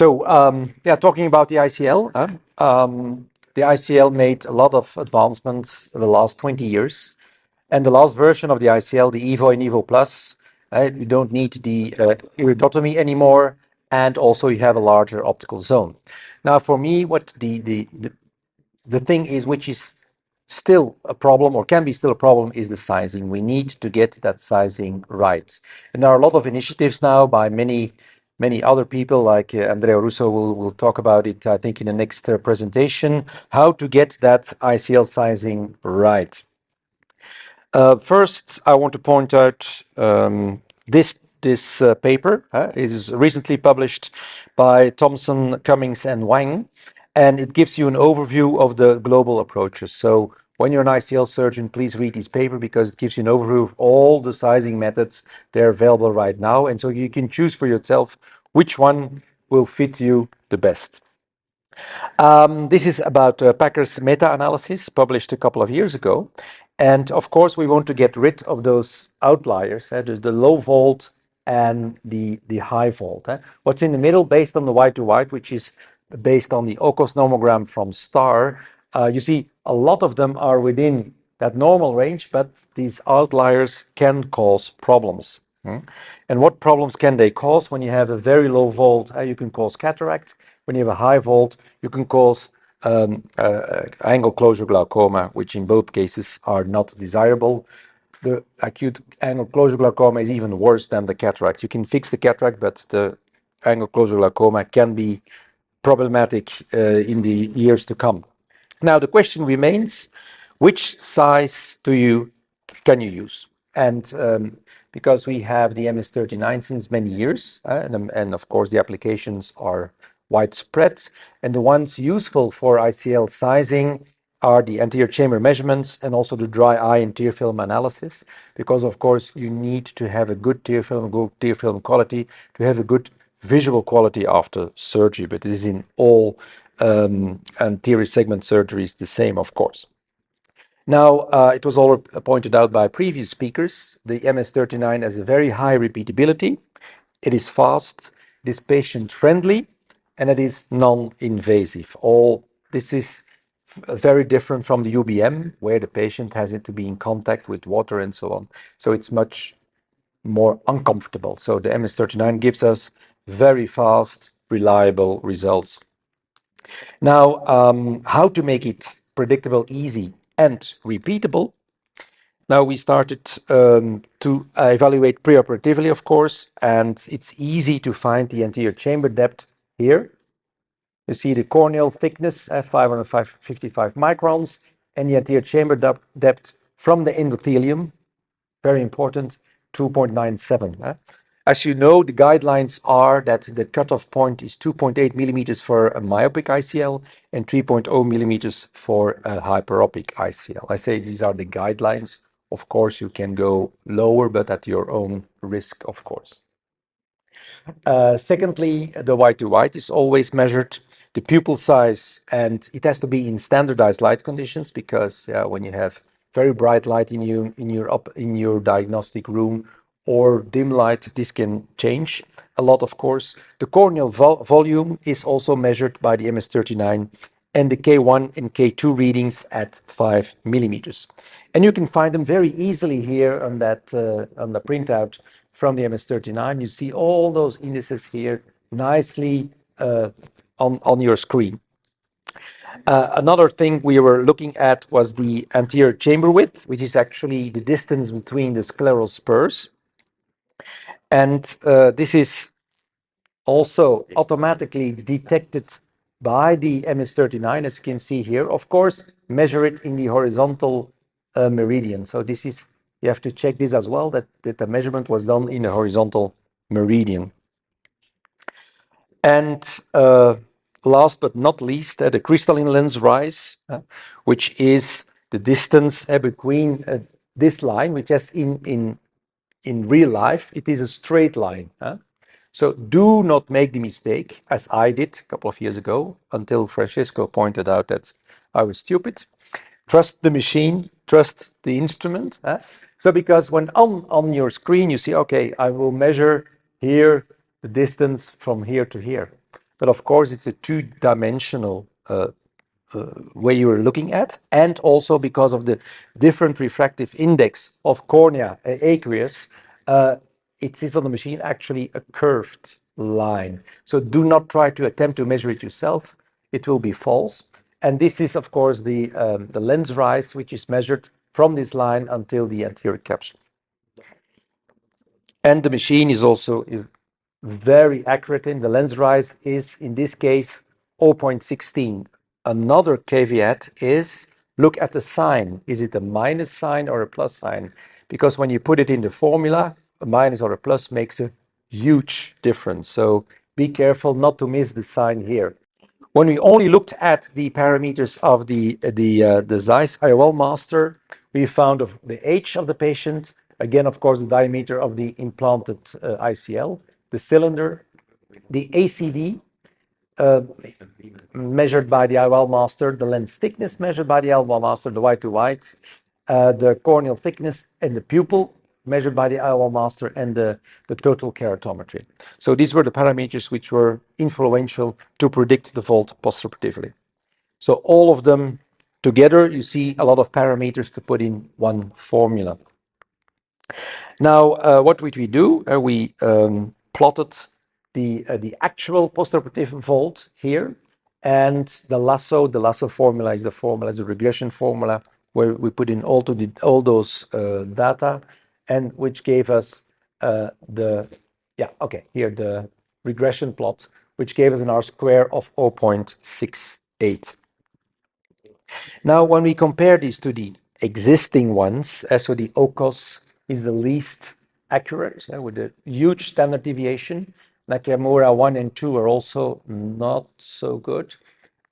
Yeah, talking about the ICL, the ICL made a lot of advancements in the last 20 years. And the last version of the ICL, the EVO and EVO Plus, you don't need the iridotomy anymore, and also you have a larger optical zone. Now, for me, what the thing is, which is still a problem or can be still a problem, is the sizing. We need to get that sizing right. And there are a lot of initiatives now by many other people, like Andrea Russo will talk about it, I think, in the next presentation, how to get that ICL sizing right. First, I want to point out this paper. It is recently published by Thompson, Cummings, and Wang, and it gives you an overview of the global approaches. So when you're an ICL surgeon, please read this paper because it gives you an overview of all the sizing methods that are available right now, and so you can choose for yourself which one will fit you the best. This is about Packer's meta-analysis published a couple of years ago. And of course, we want to get rid of those outliers, the low vault and the high vault. What's in the middle, based on the white to white, which is based on the OCOS nomogram from STAR, you see a lot of them are within that normal range, but these outliers can cause problems. And what problems can they cause? When you have a very low vault, you can cause cataract. When you have a high vault, you can cause angle closure glaucoma, which in both cases are not desirable. The acute angle closure glaucoma is even worse than the cataract. You can fix the cataract, but the angle closure glaucoma can be problematic in the years to come. Now, the question remains, which size can you use? And because we have the MS39 since many years, and of course the applications are widespread, and the ones useful for ICL sizing are the anterior chamber measurements and also the dry eye and tear film analysis, because of course you need to have a good tear film quality to have a good visual quality after surgery, but it is in all anterior segment surgeries the same, of course. Now, it was all pointed out by previous speakers, the MS39 has a very high repeatability, it is fast, it is patient-friendly, and it is non-invasive. This is very different from the UBM, where the patient has to be in contact with water and so on. So it's much more uncomfortable. So the MS39 gives us very fast, reliable results. Now, how to make it predictable, easy, and repeatable? Now we started to evaluate preoperatively, of course, and it's easy to find the anterior chamber depth here. You see the corneal thickness at 555 microns and the anterior chamber depth from the endothelium, very important, 2.97. As you know, the guidelines are that the cutoff point is 2.8 millimeters for a myopic ICL and 3.0 millimeters for a hyperopic ICL. I say these are the guidelines. Of course, you can go lower, but at your own risk, of course. Secondly, the white to white is always measured, the pupil size, and it has to be in standardized light conditions because when you have very bright light in your diagnostic room or dim light, this can change a lot, of course. The corneal volume is also measured by the MS39 and the K1 and K2 readings at 5 millimeters. And you can find them very easily here on that on the printout from the MS39. You see all those indices here nicely on your screen. Another thing we were looking at was the anterior chamber width, which is actually the distance between the scleral spurs. And this is also automatically detected by the MS39, as you can see here. Of course, measure it in the horizontal meridian. So this is, you have to check this as well, that the measurement was done in the horizontal meridian. And last but not least, the crystalline lens rise, which is the distance between this line, which is in real life, it is a straight line. So do not make the mistake, as I did a couple of years ago, until Francisco pointed out that I was stupid. Trust the machine, trust the instrument. So because when on your screen you see, okay, I will measure here the distance from here to here. but of course it's a two-dimensional way you are looking at, and also because of the different refractive index of cornea and aqueous, it is on the machine actually a curved line. So do not try to attempt to measure it yourself. It will be false. And this is, of course, the lens rise, which is measured from this line until the anterior capsule. And the machine is also very accurate. In the lens rise is, in this case, 0.16. Another caveat is look at the sign. Is it a minus sign or a plus sign? Because when you put it in the formula, a minus or a plus makes a huge difference. So be careful not to miss the sign here. When we only looked at the parameters of the Zeiss IOL master, we found of the age of the patient, again, of course, the diameter of the implanted ICL, the cylinder, the ACD measured by the IOL master, the lens thickness measured by the IOL master, the white to white, the corneal thickness and the pupil measured by the IOL master, and the total keratometry. So these were the parameters which were influential to predict the vault postoperatively. So all of them together, you see a lot of parameters to put in one formula. Now, what would we do? We plotted the actual postoperative vault here, and the LASSO formula is the regression formula where we put in all those data, and which gave us the regression plot, which gave us an R-square of 0.68. Now, when we compare these to the existing ones, so the OCOS is the least accurate with a huge standard deviation. Nakamura 1 and 2 are also not so good.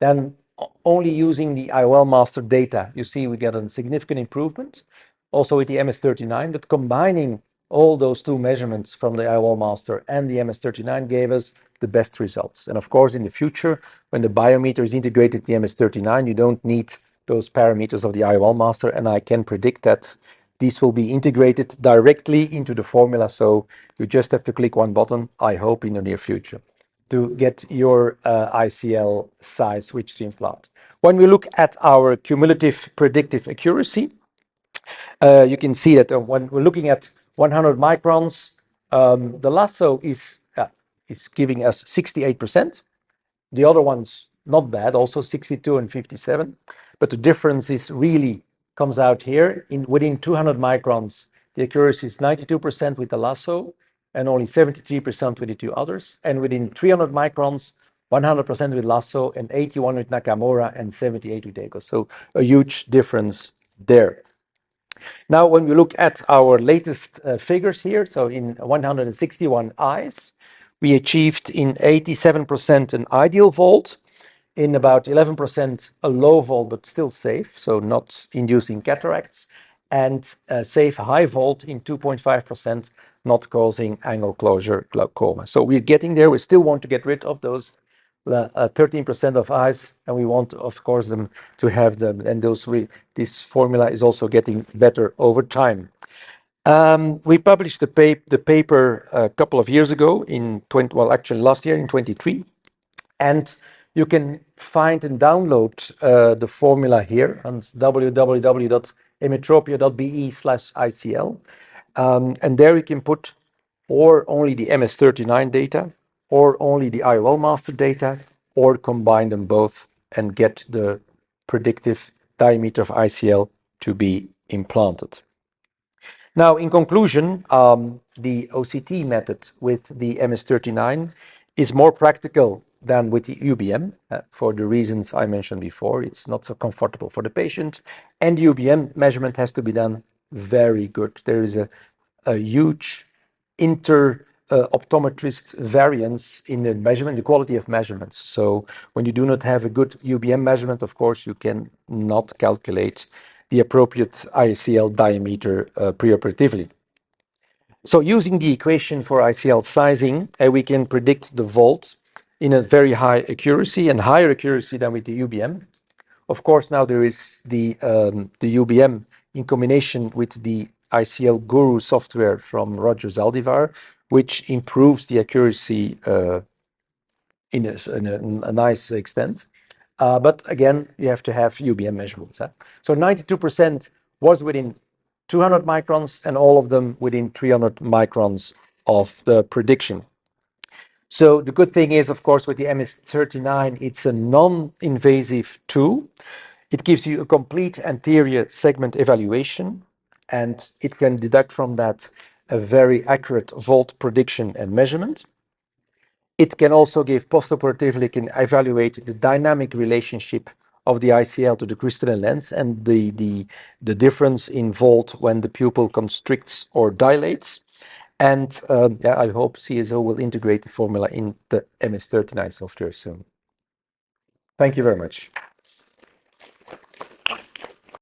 Then only using the IOL master data, you see we get a significant improvement. Also with the MS39, but combining all those two measurements from the IOL master and the MS39 gave us the best results. And of course, in the future, when the biometer is integrated to the MS39, you don't need those parameters of the IOL master, and I can predict that these will be integrated directly into the formula, so you just have to click one button, I hope in the near future, to get your ICL size which to implant. When we look at our cumulative predictive accuracy, you can see that when we're looking at 100 microns, the LASSO is giving us 68%. The other one's not bad, also 62 and 57. But the difference is really comes out here. Within 200 microns, the accuracy is 92% with the LASSO and only 73% with the two others. And within 300 microns, 100% with LASSO and 81 with Nakamura and 78 with ECO. So a huge difference there. Now, when we look at our latest figures here, so in 161 eyes, we achieved in 87% an ideal vault, in about 11% a low vault, but still safe, so not inducing cataracts, and safe high vault in 2.5%, not causing angle closure glaucoma. So we're getting there. We still want to get rid of those 13% of eyes, and we want, of course, them to have them. And this formula is also getting better over time. We published the paper a couple of years ago actually last year in 23, and you can find and download the formula here on www.emetropia.be/ICL, and there you can put or only the MS39 data, or only the IOL master data, or combine them both and get the predictive diameter of ICL to be implanted. Now, in conclusion, the OCT method with the MS39 is more practical than with the UBM for the reasons I mentioned before. It's not so comfortable for the patient, and the UBM measurement has to be done very good. There is a huge optometrist variance in the measurement, the quality of measurements. So when you do not have a good UBM measurement, of course, you can not calculate the appropriate ICL diameter preoperatively. So using the equation for ICL sizing, we can predict the vault in a very high accuracy and higher accuracy than with the UBM. Of course, now there is the UBM in combination with the ICL Guru software from Roger Zaldivar, which improves the accuracy in a nice extent. But again, you have to have UBM measurements. So 92% was within 200 microns and all of them within 300 microns of the prediction. So the good thing is, of course, with the MS39, it's a non-invasive tool. It gives you a complete anterior segment evaluation, and it can deduct from that a very accurate volt prediction and measurement. It can also give postoperatively, it can evaluate the dynamic relationship of the ICL to the crystalline lens and the difference in volt when the pupil constricts or dilates. And yeah, I hope CSO will integrate the formula in the MS39 software soon. Thank you very much.